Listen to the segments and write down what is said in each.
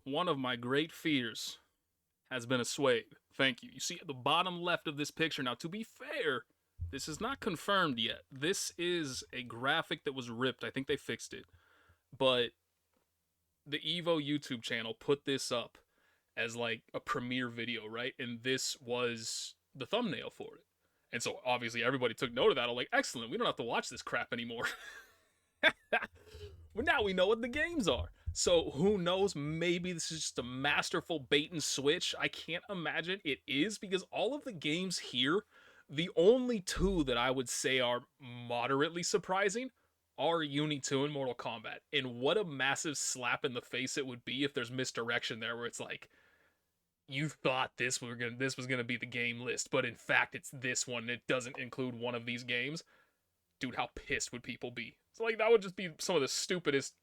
one of my great fears has been assuaged. Thank you. You see at the bottom left of this picture. Now, to be fair, this is not confirmed yet. This is a graphic that was ripped. I think they fixed it. But the EVO YouTube channel put this up as like a premiere video, right? And this was the thumbnail for it. And so obviously everybody took note of that. I'm like, excellent, we don't have to watch this crap anymore. But now we know what the games are. So who knows? Maybe this is just a masterful bait and switch. I can't imagine it is, because all of the games here, the only two that I would say are moderately surprising are UNI2 and Mortal Kombat. And what a massive slap in the face it would be if there's misdirection there, where it's like, you thought this was gonna be the game list, but in fact it's this one and it doesn't include one of these games. Dude, how pissed would people be? So like, that would just be some of the stupidest,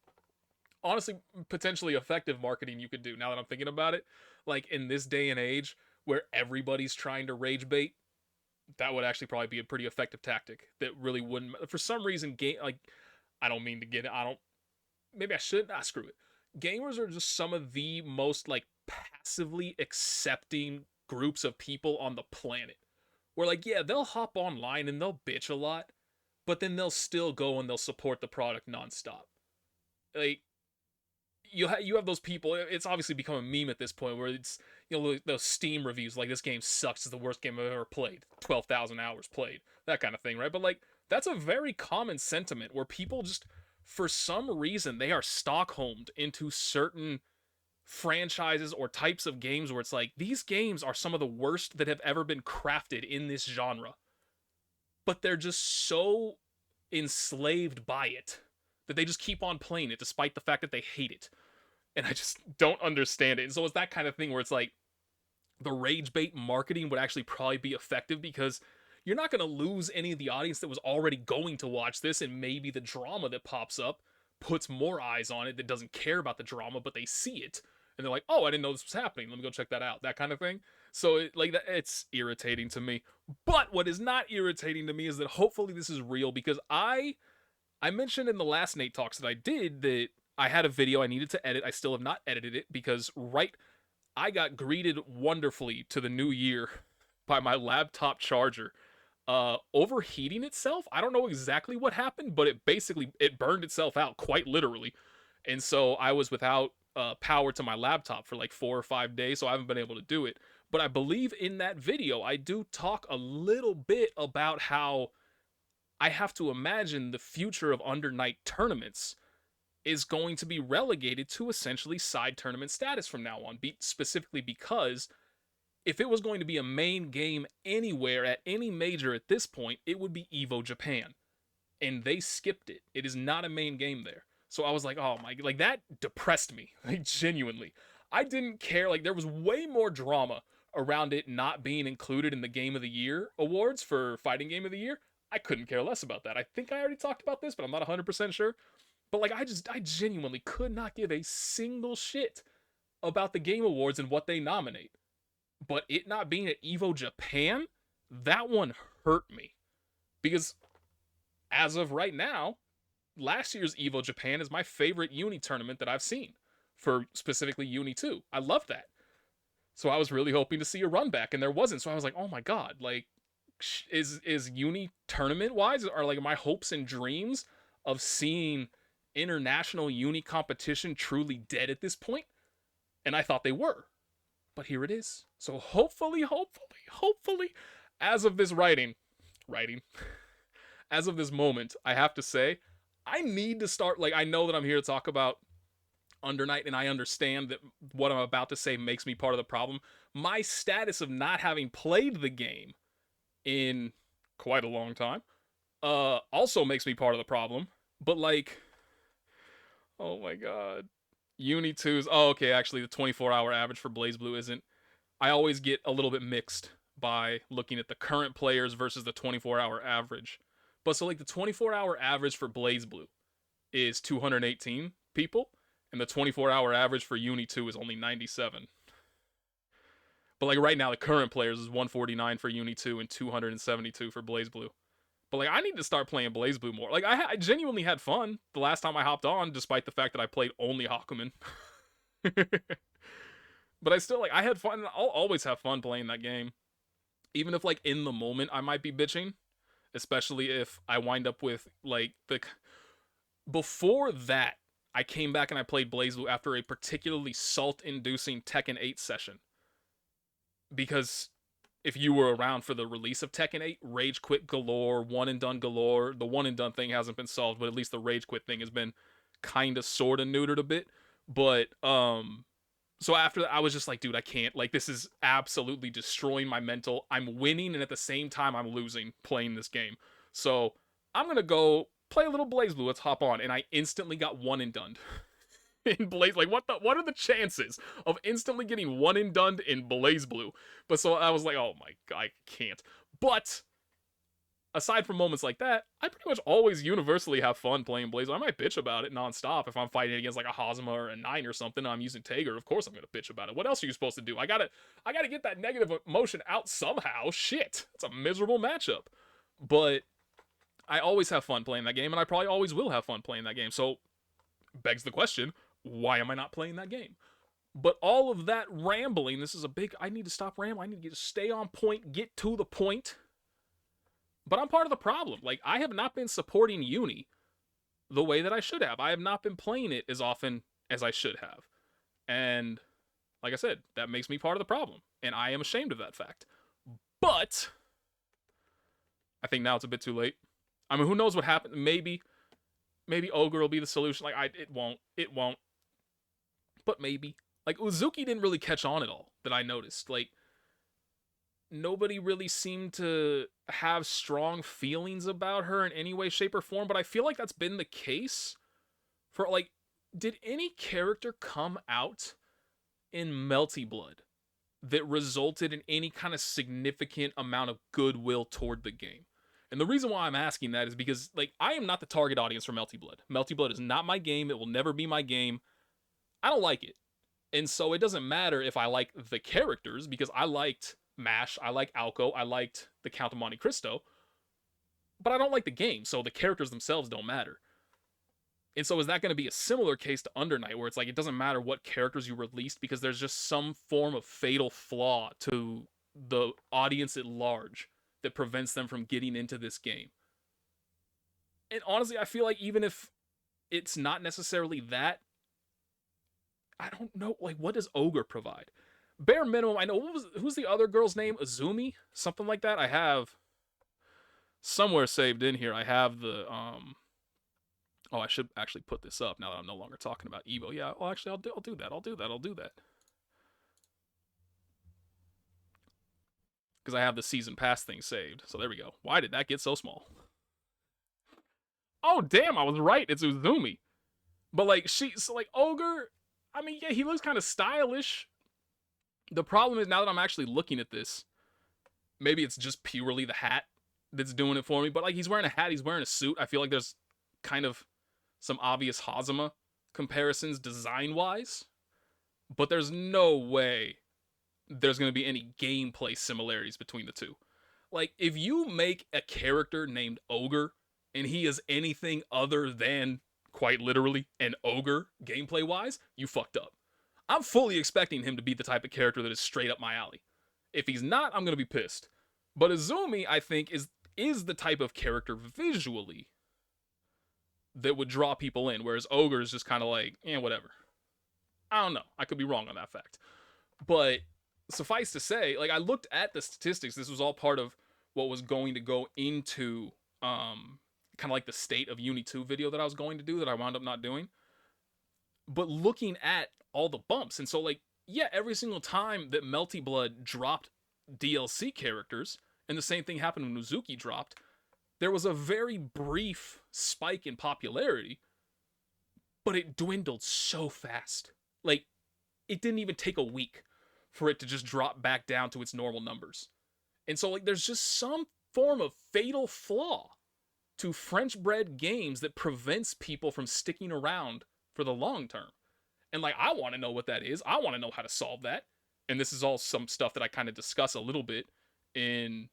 honestly, potentially effective marketing you could do, now that I'm thinking about it. Like, in this day and age where everybody's trying to rage bait, that would actually probably be a pretty effective tactic that really wouldn't, for some reason, like, I don't mean to get it, maybe I should, screw it. Gamers are just some of the most, like, passively accepting groups of people on the planet. Where, like, yeah, they'll hop online and they'll bitch a lot, but then they'll still go and they'll support the product nonstop. Like, you have those people. It's obviously become a meme at this point, where it's, you know, those Steam reviews like, this game sucks, it's the worst game I've ever played, 12,000 hours played, that kind of thing, right? But like, that's a very common sentiment where people just, for some reason, they are Stockholmed into certain franchises or types of games where it's like, these games are some of the worst that have ever been crafted in this genre, but they're just so enslaved by it that they just keep on playing it despite the fact that they hate it. And I just don't understand it. And so it's that kind of thing where it's like, the rage bait marketing would actually probably be effective, because you're not going to lose any of the audience that was already going to watch this, and maybe the drama that pops up puts more eyes on it that doesn't care about the drama, but they see it and they're like, oh, I didn't know this was happening, let me go check that out, that kind of thing. So it's irritating to me. But what is not irritating to me is that hopefully this is real, because I mentioned in the last Nate Talks that I did that I had a video I needed to edit. I still have not edited it, because I got greeted wonderfully to the new year by my laptop charger overheating itself. I don't know exactly what happened, but it burned itself out, quite literally. And so I was without power to my laptop for like 4 or 5 days, so I haven't been able to do it. But I believe in that video I do talk a little bit about how I have to imagine the future of Under Night tournaments is going to be relegated to essentially side tournament status from now on, specifically because if it was going to be a main game anywhere at any major at this point, it would be EVO Japan. And they skipped it. It is not a main game there. So I was like, oh my, like, that depressed me, like, genuinely. I didn't care. Like, there was way more drama around it not being included in the Game of the Year awards for Fighting Game of the Year. I couldn't care less about that. I think I already talked about this, but I'm not 100% sure. But like, I genuinely could not give a single shit about the Game Awards and what they nominate. But it not being at EVO Japan, that one hurt me. Because as of right now, last year's EVO Japan is my favorite Uni tournament that I've seen, for specifically UNI2. I loved that. So I was really hoping to see a run back, and there wasn't. So I was like, oh my god, like, is Uni tournament wise, are like my hopes and dreams of seeing international Uni competition truly dead at this point? And I thought they were. But here it is. So hopefully, as of this writing, as of this moment, I have to say, I need to start, like, I know that I'm here to talk about Under Night, and I understand that what I'm about to say makes me part of the problem. My status of not having played the game in quite a long time also makes me part of the problem. But, like, oh my god. UNI2's, oh, okay, actually the 24-hour average for Blazblue isn't. I always get a little bit mixed by looking at the current players versus the 24-hour average. But so, like, the 24-hour average for Blazblue is 218 people, and the 24-hour average for UNI2 is only 97. But like, right now, the current players is 149 for UNI2 and 272 for Blazblue. But like, I need to start playing Blazblue more. Like, I genuinely had fun the last time I hopped on, despite the fact that I played only Hakumen. But I still, like, I had fun. I'll always have fun playing that game. Even if, like, in the moment I might be bitching. Especially if I wind up with, like, the... Before that, I came back and I played Blazblue after a particularly salt-inducing Tekken 8 session. Because if you were around for the release of Tekken 8, rage quit galore, one and done galore. The one and done thing hasn't been solved, but at least the rage quit thing has been kind of sort of neutered a bit. But so after that, I was just like, dude, I can't. Like, this is absolutely destroying my mental. I'm winning, and at the same time, I'm losing playing this game. So I'm gonna go play a little Blazblue. Let's hop on, and I instantly got one and done. In Blaze, like, what are the chances of instantly getting one and done in Blazblue? But so I was like, oh my god, I can't. But aside from moments like that, I pretty much always universally have fun playing Blazblue. I might bitch about it nonstop if I'm fighting against like a Hazama or a Nine or something. I'm using Tager. Of course I'm gonna bitch about it. What else are you supposed to do? I gotta get that negative emotion out somehow. Shit, it's a miserable matchup. But I always have fun playing that game, and I probably always will have fun playing that game. So begs the question, why am I not playing that game? But all of that rambling, this is a big, I need to stop rambling. I need to stay on point, get to the point. But I'm part of the problem. Like, I have not been supporting Uni the way that I should have. I have not been playing it as often as I should have. And like I said, that makes me part of the problem. And I am ashamed of that fact. But I think now it's a bit too late. I mean, who knows what happened? Maybe Ogre will be the solution. Like, it won't. But maybe. Like, Uzuki didn't really catch on at all, that I noticed. Like, nobody really seemed to have strong feelings about her in any way, shape, or form, but I feel like that's been the case for, like, did any character come out in Melty Blood that resulted in any kind of significant amount of goodwill toward the game? And the reason why I'm asking that is because, like, I am not the target audience for Melty Blood. Melty Blood is not my game. It will never be my game. I don't like it. And so it doesn't matter if I like the characters, because I liked MASH, I like Alco, I liked the Count of Monte Cristo, but I don't like the game, so the characters themselves don't matter. And so is that going to be a similar case to Under Night, where it's like it doesn't matter what characters you released because there's just some form of fatal flaw to the audience at large that prevents them from getting into this game? And honestly, I feel like even if it's not necessarily that, I don't know, like, what does Ogre provide? Bare minimum, I know, who's the other girl's name? Izumi? Something like that? I have somewhere saved in here. I have the, oh, I should actually put this up now that I'm no longer talking about EVO. Yeah, well, actually, I'll do that. Because I have the season pass thing saved. So there we go. Why did that get so small? Oh, damn, I was right. It's Izumi. But, like, so, like, Ogre, I mean, yeah, he looks kind of stylish. The problem is, now that I'm actually looking at this, maybe it's just purely the hat that's doing it for me. But, like, he's wearing a hat, he's wearing a suit. I feel like there's kind of some obvious Hazama comparisons design-wise. But there's no way there's going to be any gameplay similarities between the two. Like, if you make a character named Ogre, and he is anything other than, quite literally, an ogre gameplay-wise, you fucked up. I'm fully expecting him to be the type of character that is straight up my alley. If he's not, I'm going to be pissed. But Izumi, I think, is the type of character visually that would draw people in, whereas Ogre is just kind of like, whatever. I don't know. I could be wrong on that fact. But suffice to say, like, I looked at the statistics. This was all part of what was going to go into kind of like the state of UNI2 video that I was going to do that I wound up not doing. But looking at all the bumps, and so, like, yeah, every single time that Melty Blood dropped DLC characters, and the same thing happened when Uzuki dropped, there was a very brief spike in popularity, but it dwindled so fast. Like, it didn't even take a week for it to just drop back down to its normal numbers. And so, like, there's just some form of fatal flaw to French-bred games that prevents people from sticking around for the long term. And, like, I want to know what that is. I want to know how to solve that. And this is all some stuff that I kind of discuss a little bit in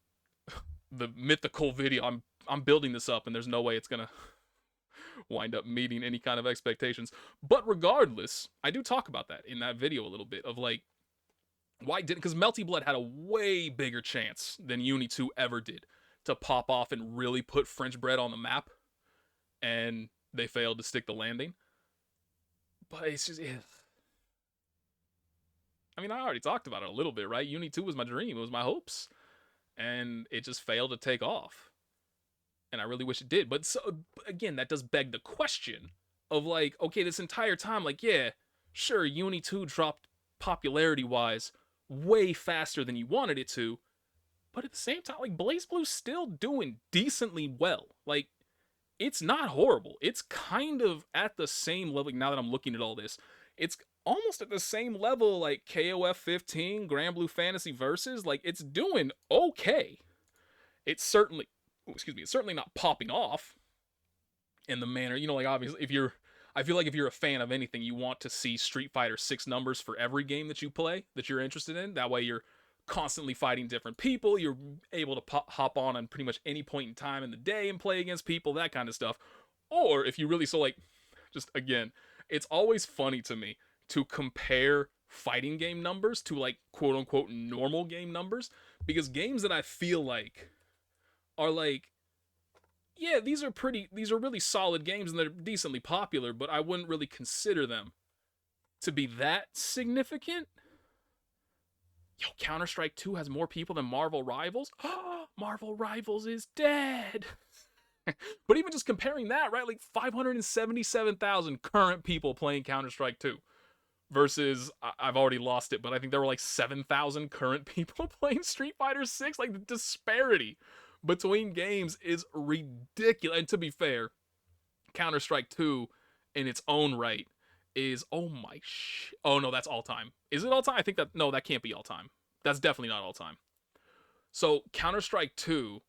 the mythical video. I'm building this up, and there's no way it's gonna wind up meeting any kind of expectations. But regardless, I do talk about that in that video a little bit of like, why didn't, because Melty Blood had a way bigger chance than UNI2 ever did to pop off and really put French bread on the map, and they failed to stick the landing. But it's just, I mean, I already talked about it a little bit, right? UNI2 was my dream, it was my hopes, and it just failed to take off. And I really wish it did. But so, again, that does beg the question of like, okay, this entire time, like, yeah, sure, UNI2 dropped popularity-wise way faster than you wanted it to, but at the same time, like, Blazblue's still doing decently well. Like, it's not horrible. It's kind of at the same level, now that I'm looking at all this, it's almost at the same level like KOF 15, Granblue Fantasy Versus. Like, it's doing okay. It's certainly, it's certainly not popping off in the manner, you know, like, obviously, I feel like if you're a fan of anything, you want to see Street Fighter 6 numbers for every game that you play, that you're interested in. That way you're constantly fighting different people. You're able to hop on pretty much any point in time in the day and play against people, that kind of stuff. Or if you really, so like, just again, it's always funny to me to compare fighting game numbers to like quote unquote normal game numbers, because games that I feel like are like, yeah, these are really solid games and they're decently popular, but I wouldn't really consider them to be that significant. Yo, Counter-Strike 2 has more people than Marvel Rivals. Marvel Rivals is dead. But even just comparing that, right? Like 577,000 current people playing Counter-Strike 2 versus, I've already lost it, but I think there were like 7,000 current people playing Street Fighter 6. Like, the disparity between games is ridiculous. And to be fair, Counter-Strike 2 in its own right is, oh no, that's all time. Is it all time? I think that, no, that can't be all time. That's definitely not all time. So Counter-Strike 2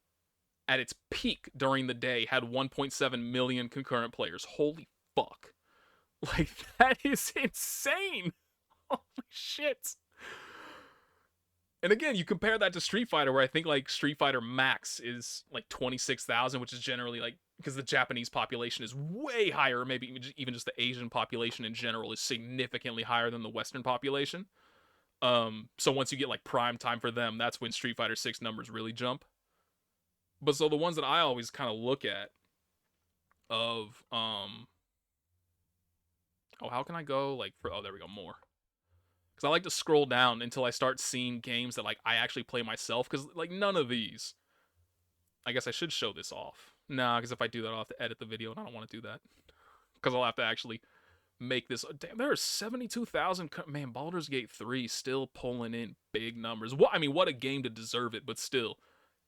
at its peak during the day had 1.7 million concurrent players. Holy fuck. Like, that is insane. Holy shit. And again, you compare that to Street Fighter, where I think like Street Fighter Max is like 26,000, which is generally like, because the Japanese population is way higher, or maybe even just the Asian population in general is significantly higher than the Western population. So once you get like prime time for them, that's when Street Fighter 6 numbers really jump. But so the ones that I always kind of look at of, oh, how can I go like for, oh, there we go, more. Because I like to scroll down until I start seeing games that like I actually play myself, because like none of these, I guess I should show this off. Nah, because if I do that, I'll have to edit the video, and I don't want to do that. Because I'll have to actually make this. Damn, there are 72,000. Man, Baldur's Gate 3 still pulling in big numbers. What, I mean, what a game to deserve it, but still.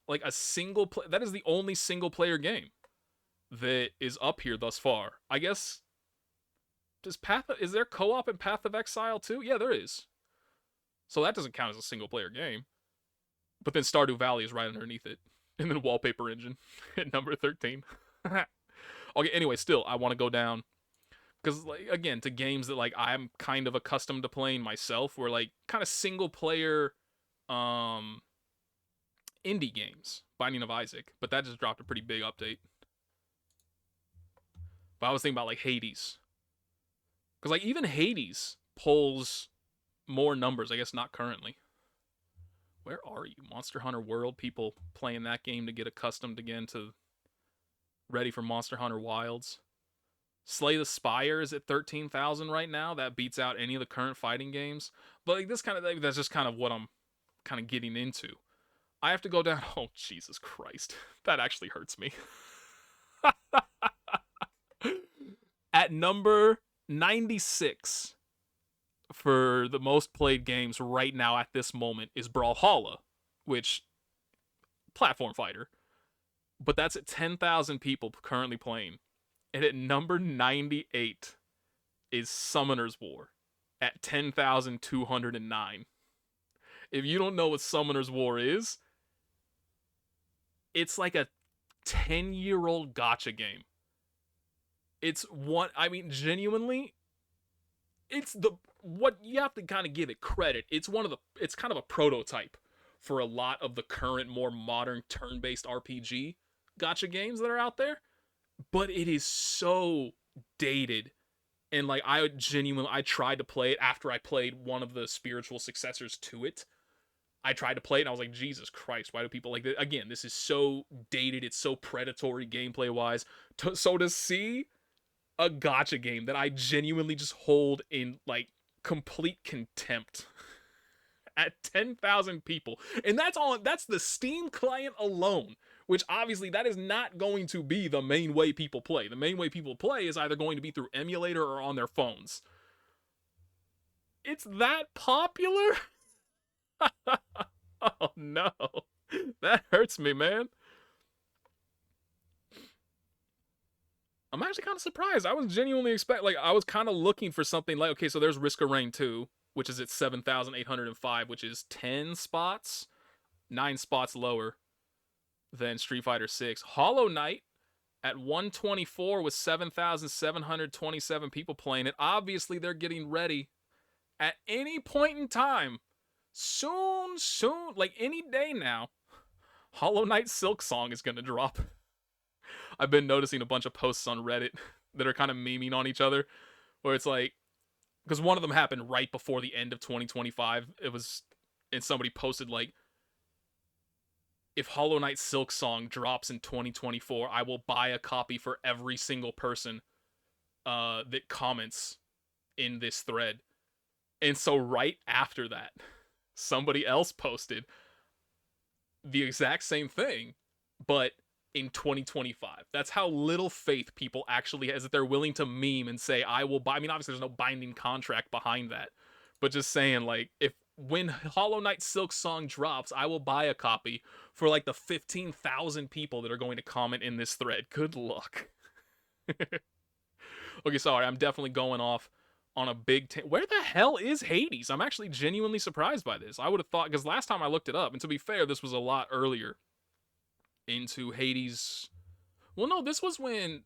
Like a single play, that is the only single player game that is up here thus far. I guess, is there co-op in Path of Exile too? Yeah, there is. So that doesn't count as a single player game. But then Stardew Valley is right underneath it. And then Wallpaper Engine at number 13. Okay, anyway, still, I want to go down. Because, like, again, to games that, like, I'm kind of accustomed to playing myself, where, like, kind of single-player indie games. Binding of Isaac. But that just dropped a pretty big update. But I was thinking about, like, Hades. Because, like, even Hades pulls more numbers. I guess not currently. Where are you? Monster Hunter World, people playing that game to get accustomed again to ready for Monster Hunter Wilds. Slay the Spire is at 13,000 right now. That beats out any of the current fighting games. But like, this kind of, that's just kind of what I'm kind of getting into. I have to go down. Oh, Jesus Christ. That actually hurts me. At number 96 for the most played games right now at this moment is Brawlhalla, which, platform fighter. But that's at 10,000 people currently playing. And at number 98 is Summoner's War at 10,209. If you don't know what Summoner's War is, it's like a 10-year-old gacha game. It's one, I mean, genuinely, it's what you have to kind of give it credit. It's kind of a prototype for a lot of the current, more modern turn-based RPG gacha games that are out there. but it is so dated. And like I tried to play it after I played one of the spiritual successors to it. I tried to play it and I was like, Jesus Christ, why do people like this? Again, this is so dated. It's so predatory gameplay wise. So to see a gacha game that I genuinely just hold in like complete contempt at 10,000 people. And that's the Steam client alone, which obviously that is not going to be the main way people play. The main way people play is either going to be through emulator or on their phones. It's that popular? Oh no. That hurts me, man. I'm actually kind of surprised. I was genuinely I was kind of looking for something like, okay, so there's Risk of Rain 2, which is at 7,805, which is 10 spots, 9 spots lower than Street Fighter 6. Hollow Knight at 124 with 7,727 people playing it. Obviously, they're getting ready at any point in time. Soon, like any day now, Hollow Knight Silksong is going to drop. I've been noticing a bunch of posts on Reddit that are kind of memeing on each other, where it's like, because one of them happened right before the end of 2025. And somebody posted like, if Hollow Knight Silksong drops in 2024, I will buy a copy for every single person that comments in this thread. And so right after that, somebody else posted the exact same thing, but in 2025. That's how little faith people actually has, that they're willing to meme and say, I will buy. I mean, obviously there's no binding contract behind that, but just saying like, when Hollow Knight Silksong drops, I will buy a copy for like the 15,000 people that are going to comment in this thread. Good luck. Okay, sorry, I'm definitely going off on a big where the hell is Hades? I'm actually genuinely surprised by this. I would have thought, because last time I looked it up, and to be fair, this was a lot earlier into Hades. Well, no, this was when,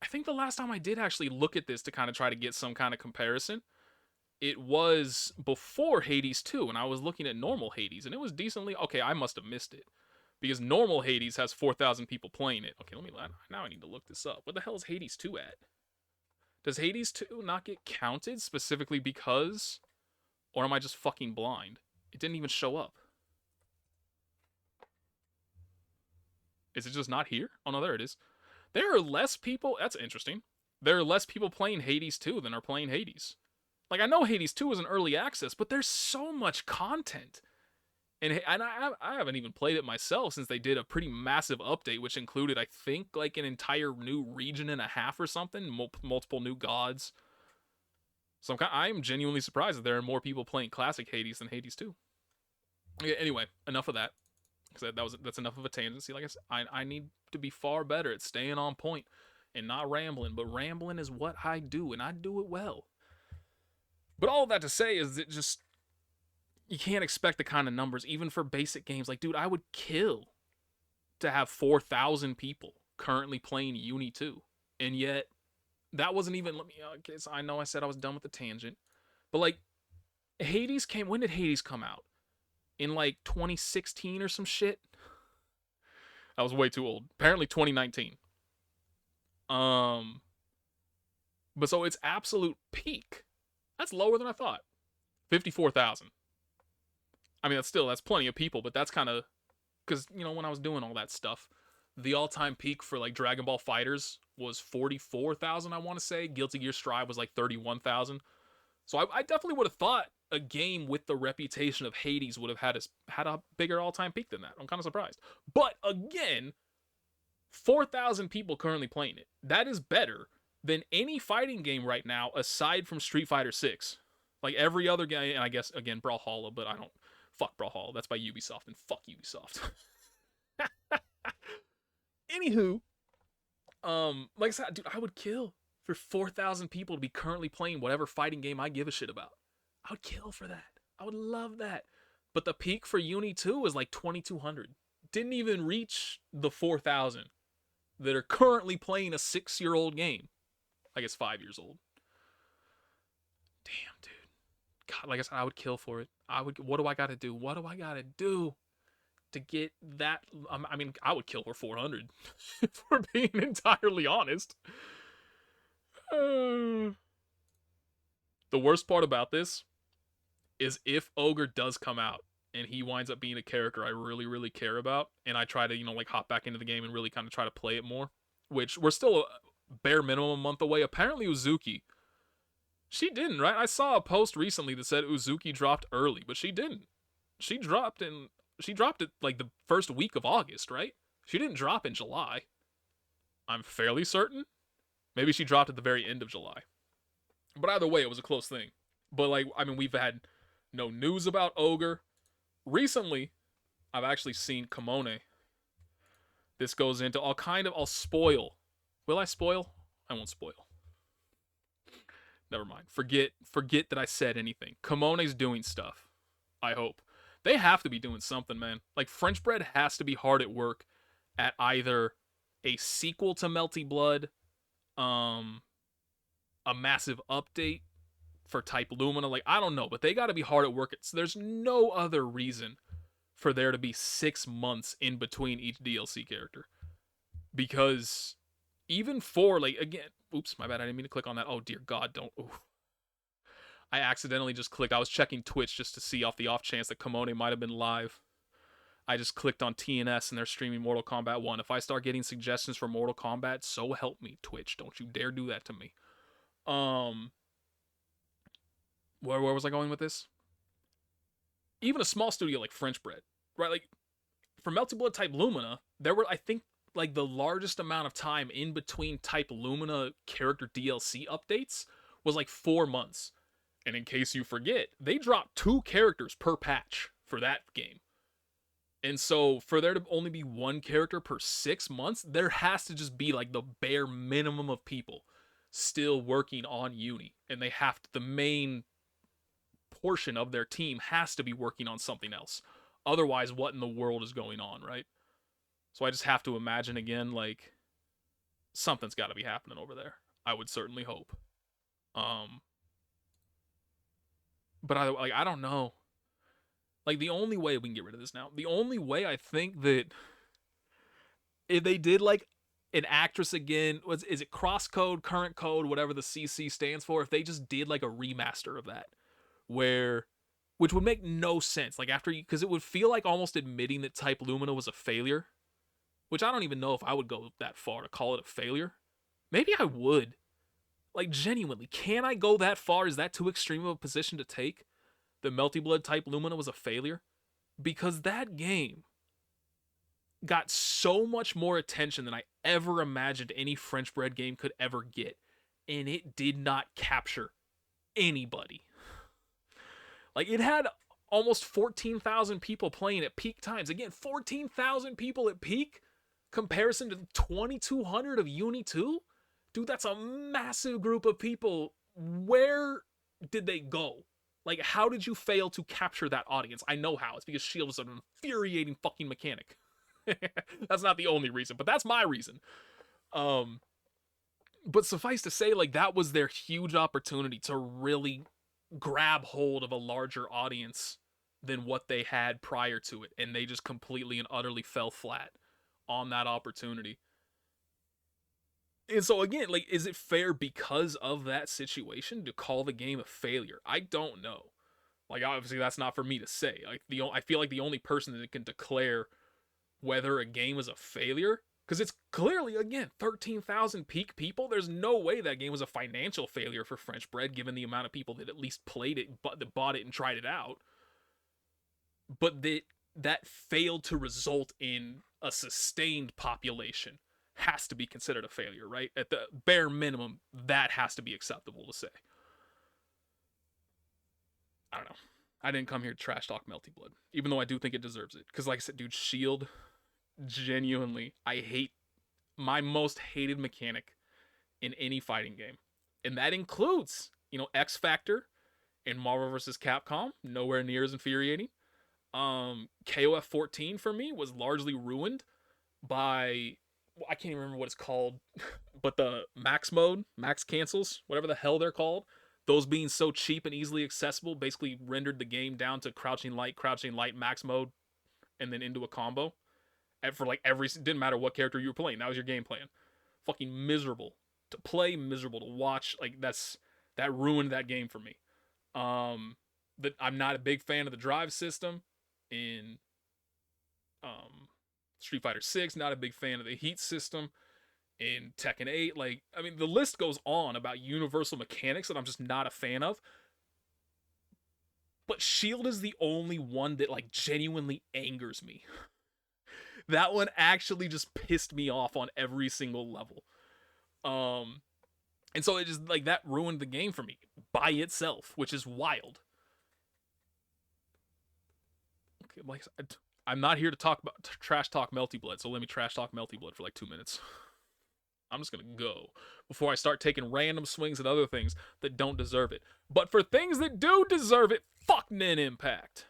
I think the last time I did actually look at this to kind of try to get some kind of comparison, it was before Hades 2, and I was looking at normal Hades, and it was decently, okay, I must have missed it, because normal Hades has 4,000 people playing it. Okay, now I need to look this up. What the hell is Hades 2 at? Does Hades 2 not get counted specifically because, or am I just fucking blind? It didn't even show up. Is it just not here? Oh no, there it is. There are less people, that's interesting. There are less people playing Hades 2 than are playing Hades. Like, I know Hades 2 is an early access, but there's so much content. And I haven't even played it myself since they did a pretty massive update, which included, I think, like an entire new region and a half or something, multiple new gods. So I'm genuinely surprised that there are more people playing classic Hades than Hades 2. Okay, anyway, enough of that. Because that's enough of a tangent. See, like I said, I need to be far better at staying on point and not rambling. But rambling is what I do, and I do it well. But all of that to say is that just, you can't expect the kind of numbers, even for basic games. Like, dude, I would kill to have 4,000 people currently playing UNI2. And yet, that wasn't even, I know I said I was done with the tangent. But, like, Hades came, when did Hades come out? In, like, 2016 or some shit? I was way too old. Apparently 2019. But so its absolute peak, that's lower than I thought. 54,000. I mean, that's plenty of people, but that's kind of, because, when I was doing all that stuff, the all-time peak for, like, Dragon Ball FighterZ was 44,000, I want to say. Guilty Gear Strive was, like, 31,000. So I definitely would have thought a game with the reputation of Hades would have had a bigger all-time peak than that. I'm kind of surprised. But, again, 4,000 people currently playing it. That is better than any fighting game right now, aside from Street Fighter 6. Like, every other game, and I guess, again, Brawlhalla, but I don't... Fuck Brawlhalla. That's by Ubisoft, and fuck Ubisoft. Anywho, like I said, dude, I would kill for 4,000 people to be currently playing whatever fighting game I give a shit about. I would kill for that. I would love that. But the peak for UNI2 was like 2,200. Didn't even reach the 4,000 that are currently playing a 6-year-old game. I guess 5 years old. Damn, dude. God, like I said, I would kill for it. What do I gotta do? What do I gotta do to get that. I mean, I would kill her 400 if we're being entirely honest. The worst part about this is if Ogre does come out and he winds up being a character I really, really care about, and I try to, like, hop back into the game and really kind of try to play it more, which we're still a bare minimum a month away. Apparently Uzuki, she didn't, right? I saw a post recently that said Uzuki dropped early, but she didn't. She dropped it like the first week of August, right? She didn't drop in July. I'm fairly certain. Maybe she dropped at the very end of July. But either way, it was a close thing. But, like, I mean, we've had no news about Ogre. Recently, I've actually seen Kimone. This goes into, I'll spoil. Will I spoil? I won't spoil. Never mind. Forget that I said anything. Kimone's doing stuff. I hope. They have to be doing something, man. Like, French Bread has to be hard at work at either a sequel to Melty Blood, a massive update for Type Lumina. Like, I don't know, but they got to be hard at work. There's no other reason for there to be 6 months in between each DLC character. Because even for, like, again, oops, my bad, I didn't mean to click on that. Oh, dear God, don't. Ooh. I accidentally just clicked. I was checking Twitch just to see off the off chance that Kimone might have been live. I just clicked on TNS and they're streaming Mortal Kombat 1. If I start getting suggestions for Mortal Kombat, so help me, Twitch. Don't you dare do that to me. Where was I going with this? Even a small studio like French Bread, right? Like, for Melty Blood Type Lumina, there were, I think, like, the largest amount of time in between Type Lumina character DLC updates was like 4 months. And in case you forget, they dropped 2 characters per patch for that game. And so for there to only be 1 character per 6 months, there has to just be, like, the bare minimum of people still working on Uni. And they have to, the main portion of their team has to be working on something else. Otherwise, what in the world is going on, right? So I just have to imagine again, like, something's got to be happening over there. I would certainly hope. But I don't know. Like, the only way we can get rid of this now, the only way I think that if they did, like, an actress again, is it crosscode, current code, whatever the CC stands for, if they just did, like, a remaster of that, which would make no sense, like, because it would feel like almost admitting that Type Lumina was a failure, which I don't even know if I would go that far to call it a failure. Maybe I would. Like, genuinely, can I go that far? Is that too extreme of a position to take? The Melty Blood Type Lumina was a failure? Because that game got so much more attention than I ever imagined any French Bread game could ever get. And it did not capture anybody. Like, it had almost 14,000 people playing at peak times. Again, 14,000 people at peak? Comparison to 2,200 of UNI2? Dude, that's a massive group of people. Where did they go? Like, how did you fail to capture that audience? I know how. It's because Shield is an infuriating fucking mechanic. That's not the only reason, but that's my reason. But suffice to say, like, that was their huge opportunity to really grab hold of a larger audience than what they had prior to it. And they just completely and utterly fell flat on that opportunity. And so again, like, is it fair because of that situation to call the game a failure? I don't know. Like, obviously that's not for me to say. Like, I feel like the only person that can declare whether a game is a failure, because it's clearly, again, 13,000 peak people. There's no way that game was a financial failure for French Bread, given the amount of people that at least played it, that bought it and tried it out. But that failed to result in a sustained population has to be considered a failure, right? At the bare minimum, that has to be acceptable to say. I don't know. I didn't come here to trash talk Melty Blood, even though I do think it deserves it. Because, like I said, dude, Shield, genuinely, I hate my most hated mechanic in any fighting game. And that includes, X Factor in Marvel vs. Capcom, nowhere near as infuriating. KOF 14 for me was largely ruined by, I can't even remember what it's called, but the max mode, max cancels, whatever the hell they're called, those being so cheap and easily accessible basically rendered the game down to crouching light, max mode, and then into a combo. And for like didn't matter what character you were playing. That was your game plan. Fucking miserable to play, miserable to watch. Like that ruined that game for me. That I'm not a big fan of the drive system in Street Fighter 6, not a big fan of the heat system in Tekken 8. Like, I mean, the list goes on about universal mechanics that I'm just not a fan of. But Shield is the only one that like genuinely angers me. That one actually just pissed me off on every single level. And so it just like that ruined the game for me by itself, which is wild. Okay, like I'm not here to talk about trash talk Melty Blood, so let me trash talk Melty Blood for like 2 minutes. I'm just gonna go before I start taking random swings at other things that don't deserve it. But for things that do deserve it, fuck Nin Impact.